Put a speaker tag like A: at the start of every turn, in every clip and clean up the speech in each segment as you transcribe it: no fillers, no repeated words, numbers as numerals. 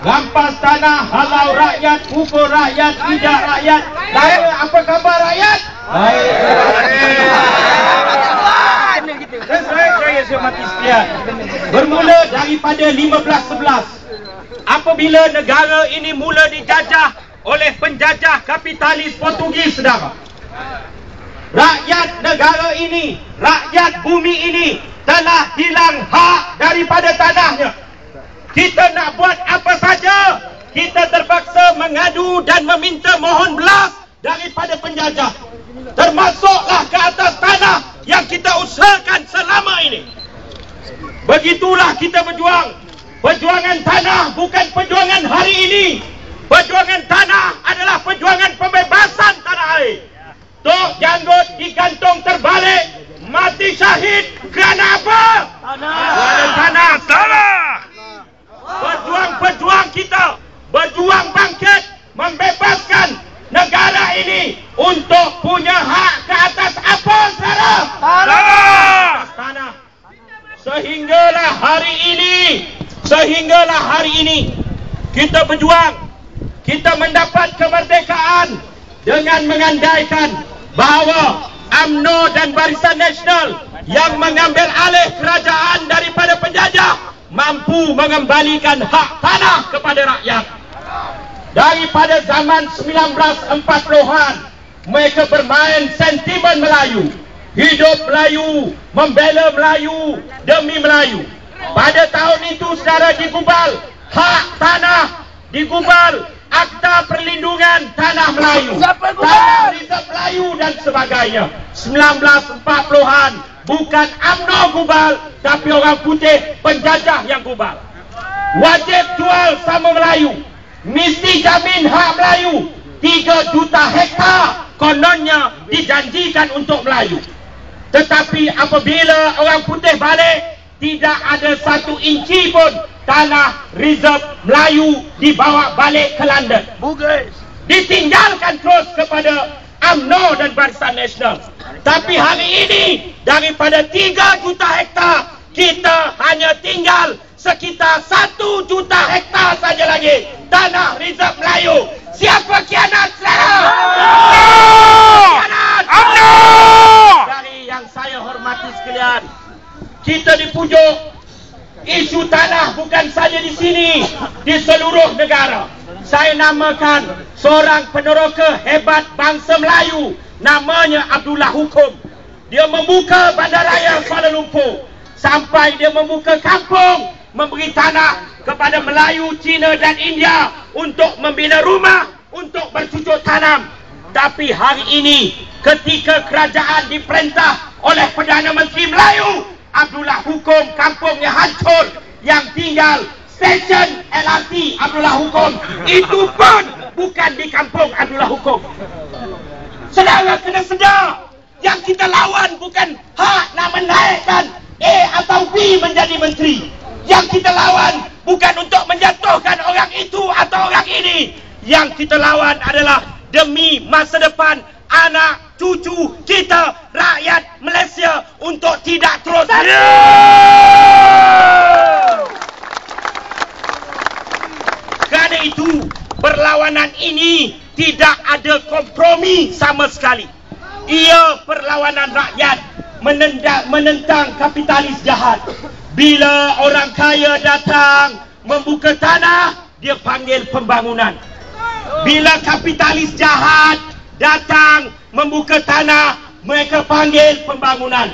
A: Rampas tanah, halau rakyat, pukul rakyat, tidak rakyat. Saya apa khabar rakyat? Baik. Dan saya hormati sekalian, bermula daripada 1511 apabila negara ini mula dijajah oleh penjajah kapitalis Portugis, saudara. Rakyat negara ini, rakyat bumi ini telah hilang hak daripada tanahnya. Kita nak buat apa saja, kita terpaksa mengadu dan meminta mohon belas daripada penjajah, termasuklah ke atas tanah yang kita usahakan selama ini. Begitulah kita berjuang. Perjuangan tanah bukan perjuangan hari ini. Perjuangan tanah adalah perjuangan pembebasan tanah air. Tok Janggut digantung terbalik, mati syahid kerana apa? Kerana tanah. Salah. Pejuang kita berjuang bangkit, membebaskan negara ini untuk punya hak ke atas apa, saudara? Tanah. Sehinggalah hari ini kita berjuang, kita mendapat kemerdekaan dengan mengandaikan bahawa UMNO dan Barisan Nasional yang mengambil alih kerajaan daripada penjajah mampu mengembalikan hak tanah kepada rakyat. Daripada zaman 1940-an, mereka bermain sentimen Melayu. Hidup Melayu, membela Melayu, demi Melayu. Pada tahun itu, saudara, digubal hak tanah, digubal Akta Perlindungan Tanah Melayu, Tanah Rizab Melayu dan sebagainya. 1940-an, bukan UMNO gubal, tapi orang putih penjajah yang gubal. Wajib jual sama Melayu, mesti jamin hak Melayu. 3 juta hektar kononnya dijanjikan untuk Melayu. Tetapi apabila orang putih balik, tidak ada 1 inci pun tanah reserve Melayu dibawa balik ke London. Ditinggalkan terus kepada UMNO dan Barisan Nasional. Tapi hari ini, daripada 3 juta hektar, kita hanya tinggal sekitar 1 juta hektar saja lagi tanah reserve Melayu. Siapa kianat, saudara? UMNO! Dari yang saya hormati sekalian, kita dipujuk. Isu tanah bukan saja di sini, di seluruh negara. Saya namakan seorang peneroka hebat bangsa Melayu, namanya Abdullah Hukum. Dia membuka bandaraya Kuala Lumpur, sampai dia membuka kampung, memberi tanah kepada Melayu, Cina dan India untuk membina rumah, untuk bercucuk tanam. Tapi hari ini, ketika kerajaan diperintah oleh Perdana Menteri Melayu, Abdullah Hukum kampungnya hancur. Yang tinggal stesen LRT Abdullah Hukum, itu pun bukan di kampung Abdullah Hukum. Saudara kena sedar, yang kita lawan bukan hak nak menaikkan A atau B menjadi menteri. Yang kita lawan bukan untuk menjatuhkan orang itu atau orang ini. Yang kita lawan adalah demi masa depan anak cucu kita, rakyat Malaysia, untuk tidak terus. Kerana itu, perlawanan ini tidak ada kompromi sama sekali. Ia perlawanan rakyat menentang kapitalis jahat. Bila orang kaya datang membuka tanah, dia panggil pembangunan. Bila kapitalis jahat datang membuka tanah, mereka panggil pembangunan.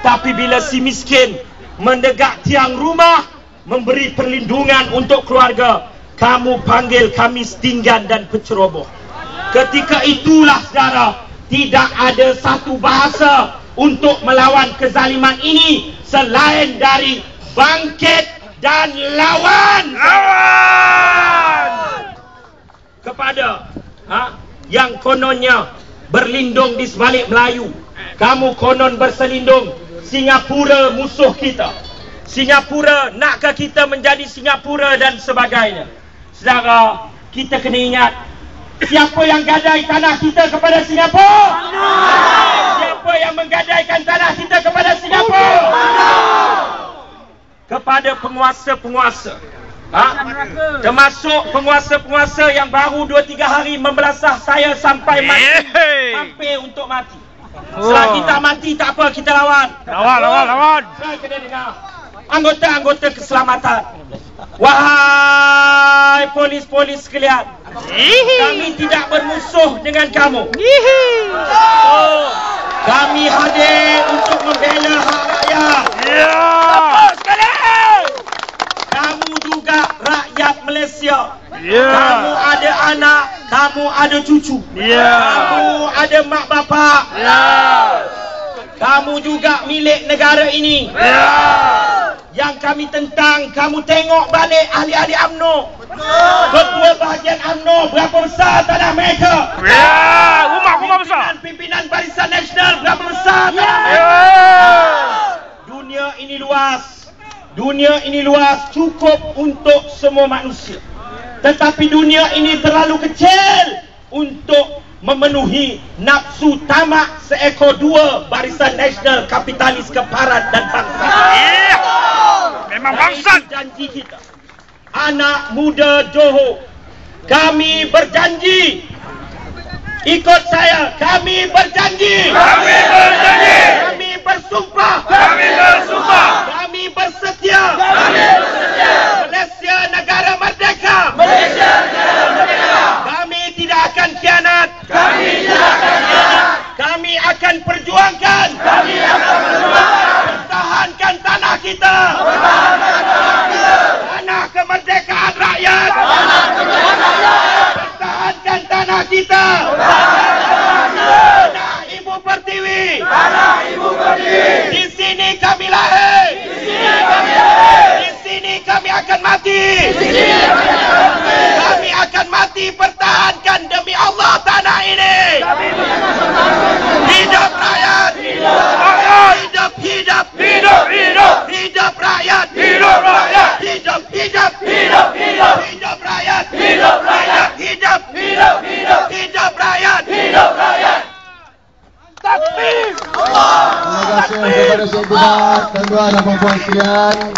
A: Tapi bila si miskin menegak tiang rumah, memberi perlindungan untuk keluarga, kamu panggil kami setinggan dan penceroboh. Ketika itulah, saudara, tidak ada satu bahasa untuk melawan kezaliman ini selain dari bangkit dan lawan. Kepada yang kononnya berlindung di sebalik Melayu, kamu konon berselindung Singapura musuh kita. Singapura, nakkah kita menjadi Singapura dan sebagainya? Saudara, kita kena ingat, siapa yang gadai tanah kita kepada Singapura? Siapa yang menggadaikan tanah kita kepada Singapura? Kepada penguasa-penguasa Termasuk penguasa-penguasa yang baru 2-3 hari membelasah saya sampai mati. Hampir untuk mati. Selagi tak mati tak apa, kita lawan.
B: Lawan.
A: Saya kena dengar. Anggota-anggota keselamatan. Wahai polis-polis sekalian, kami tidak bermusuh dengan kamu. Kami hadir untuk membela hak rakyat. Kamu juga rakyat Malaysia. Kamu ada anak, kamu ada cucu. Kamu ada mak bapak. Kamu juga milik negara ini. Yang kami tentang, kamu tengok balik ahli-ahli UMNO. Ketua bahagian UMNO berapa besar tanah mereka?
B: Rumah besar.
A: Pimpinan Barisan Nasional berapa besar tanah mereka? Dunia ini luas cukup untuk semua manusia. Tetapi dunia ini terlalu kecil untuk memenuhi nafsu tamak seekor dua Barisan Nasional kapitalis keparat dan bangsa.
B: Memang bangsat.
A: Janji kita, anak muda Johor, kami berjanji. Ikut saya, kami berjanji. Kami bersumpah. Kami bersetia. Malaysia negara merdeka. Kami tidak akan khianat. Kami akan perjuangkan. Pertahankan tanah kita. Tanah kemerdekaan rakyat. Pertahankan tanah kita. Tanah Ibu Pertiwi. Di sini kami lahir. Di sini kami akan mati. Kami akan mati pertahankan demi Allah tanah ini. Hidup rakyat. Hidup. Hidup rakyat. Hidup rakyat. Hidup rakyat.
C: Takbir. Terima kasih kepada Syekh Bidar, tuan-tuan dan puan-puan sekalian.